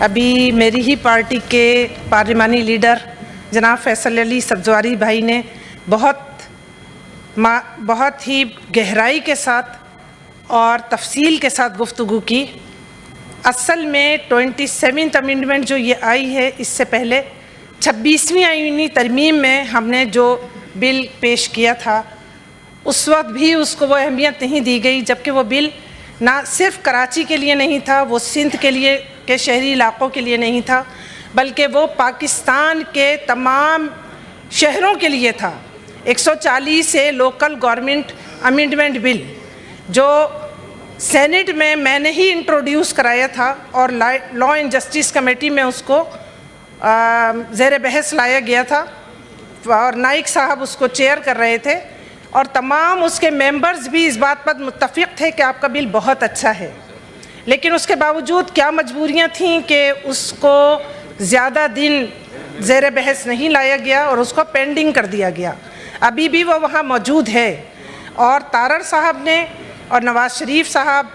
ابھی میری ہی پارٹی کے پارلیمانی لیڈر جناب فیصل علی سبزواری بھائی نے بہت ہی گہرائی کے ساتھ اور تفصیل کے ساتھ گفتگو کی۔ اصل میں 27 امینڈمنٹ جو یہ آئی ہے، اس سے پہلے 26ویں آئینی ترمیم میں ہم نے جو بل پیش کیا تھا، اس وقت بھی اس کو وہ اہمیت نہیں دی گئی، جبکہ وہ بل نہ صرف کراچی کے لیے نہیں تھا، وہ سندھ کے لیے کے شہری علاقوں کے لیے نہیں تھا، بلکہ وہ پاکستان کے تمام شہروں کے لیے تھا۔ 140 سے لوکل گورنمنٹ امینڈمنٹ بل جو سینٹ میں نے ہی انٹروڈیوس کرایا تھا اور لا اینڈ جسٹس کمیٹی میں اس کو زیر بحث لایا گیا تھا اور نائک صاحب اس کو چیئر کر رہے تھے، اور تمام اس کے ممبرز بھی اس بات پر متفق تھے کہ آپ کا بل بہت اچھا ہے۔ لیکن اس کے باوجود کیا مجبوریاں تھیں کہ اس کو زیادہ دن زیر بحث نہیں لایا گیا اور اس کو پینڈنگ کر دیا گیا۔ ابھی بھی وہ وہاں موجود ہے، اور تارڑ صاحب نے اور نواز شریف صاحب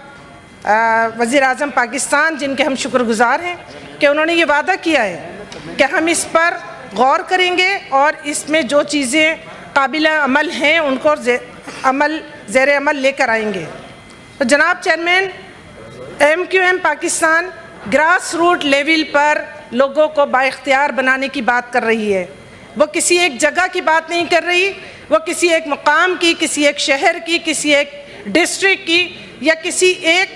وزیر اعظم پاکستان، جن کے ہم شکر گزار ہیں کہ انہوں نے یہ وعدہ کیا ہے کہ ہم اس پر غور کریں گے اور اس میں جو چیزیں قابل عمل ہیں ان کو زیر عمل لے کر آئیں گے۔ تو جناب chairman, MQM Pakistan grass root level پر لوگوں کو بااختیار بنانے کی بات کر رہی ہے۔ وہ کسی ایک جگہ کی بات نہیں کر رہی، وہ کسی ایک مقام کی، کسی ایک شہر کی، کسی ایک ڈسٹرکٹ کی یا کسی ایک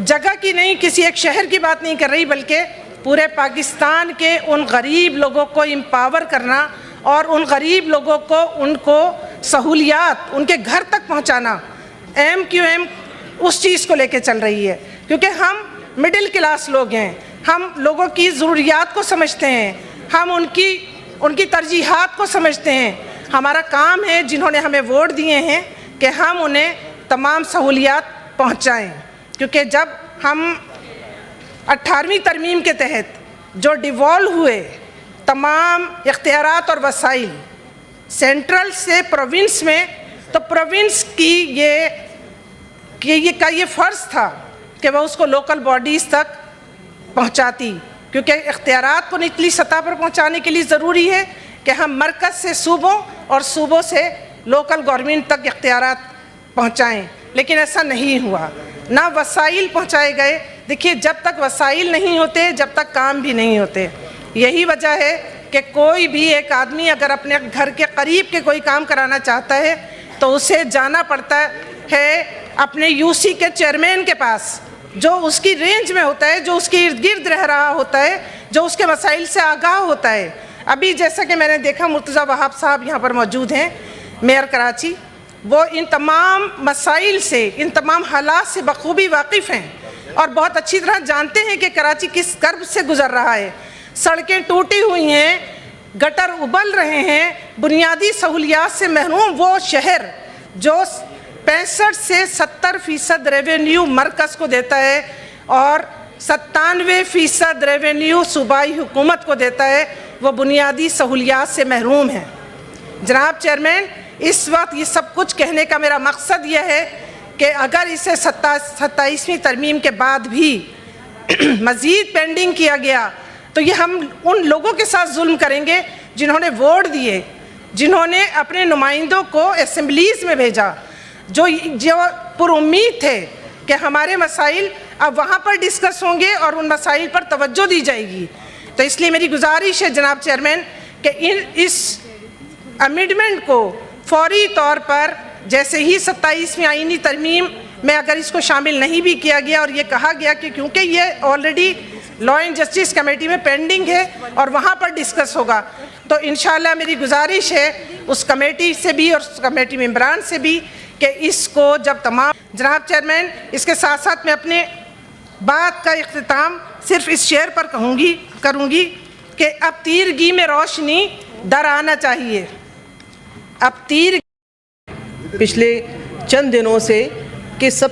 جگہ کی نہیں، کسی ایک شہر کی بات نہیں کر رہی، بلکہ پورے پاکستان کے ان غریب لوگوں کو امپاور کرنا اور ان غریب لوگوں کو ان کو سہولیات ان کے گھر تک پہنچانا۔ MQM اس چیز کو لے کے چل رہی ہے، کیونکہ ہم مڈل کلاس لوگ ہیں، ہم لوگوں کی ضروریات کو سمجھتے ہیں، ہم ان کی ترجیحات کو سمجھتے ہیں۔ ہمارا کام ہے، جنہوں نے ہمیں ووٹ دیے ہیں، کہ ہم انہیں تمام سہولیات پہنچائیں، کیونکہ جب ہم 18ویں ترمیم کے تحت جو ڈیوالو ہوئے تمام اختیارات اور وسائل سینٹرل سے پروونس میں، تو پروونس کی یہ فرض تھا کہ وہ اس کو لوکل باڈیز تک پہنچاتی، کیونکہ اختیارات کو نچلی سطح پر پہنچانے کے لیے ضروری ہے کہ ہم مرکز سے صوبوں اور صوبوں سے لوکل گورنمنٹ تک اختیارات پہنچائیں، لیکن ایسا نہیں ہوا، نہ وسائل پہنچائے گئے۔ دیکھیے، جب تک وسائل نہیں ہوتے، جب تک کام بھی نہیں ہوتے۔ یہی وجہ ہے کہ کوئی بھی ایک آدمی اگر اپنے گھر کے قریب کے کوئی کام کرانا چاہتا ہے تو اسے جانا پڑتا ہے اپنے UC کے چیئرمین کے پاس، جو اس کی رینج میں ہوتا ہے، جو اس کے ارد گرد رہ رہا ہوتا ہے، جو اس کے مسائل سے آگاہ ہوتا ہے۔ ابھی جیسا کہ میں نے دیکھا، مرتضیٰ وہاب صاحب یہاں پر موجود ہیں، میئر کراچی، وہ ان تمام مسائل سے، ان تمام حالات سے بخوبی واقف ہیں اور بہت اچھی طرح جانتے ہیں کہ کراچی کس کرب سے گزر رہا ہے۔ سڑکیں ٹوٹی ہوئی ہیں، گٹر ابل رہے ہیں، بنیادی سہولیات سے محروم وہ شہر جو 65 سے 70% ریونیو مرکز کو دیتا ہے اور 97% ریونیو صوبائی حکومت کو دیتا ہے، وہ بنیادی سہولیات سے محروم ہیں۔ جناب چیئرمین، اس وقت یہ سب کچھ کہنے کا میرا مقصد یہ ہے کہ اگر اسے 27ویں ترمیم کے بعد بھی مزید پینڈنگ کیا گیا تو یہ ہم ان لوگوں کے ساتھ ظلم کریں گے جنہوں نے ووٹ دیے، جنہوں نے اپنے نمائندوں کو اسمبلیز میں بھیجا، جو پر امید تھے کہ ہمارے مسائل اب وہاں پر ڈسکس ہوں گے اور ان مسائل پر توجہ دی جائے گی۔ تو اس لیے میری گزارش ہے جناب چیئرمین کہ اس امینڈمنٹ کو فوری طور پر، جیسے ہی 27ویں آئینی ترمیم میں اگر اس کو شامل نہیں بھی کیا گیا اور یہ کہا گیا کہ کیونکہ یہ already law and justice committee میں پینڈنگ ہے اور وہاں پر ڈسکس ہوگا، تو انشاءاللہ میری گزارش ہے اس کمیٹی سے بھی اور اس کمیٹی ممبران سے بھی کہ اس کو جب تمام۔ جناب چیئرمین، اس کے ساتھ ساتھ میں اپنے بات کا اختتام صرف اس شعر پر کروں گی کہ اب تیرگی میں روشنی در آنا چاہیے۔ اب پچھلے چند دنوں سے کہ سب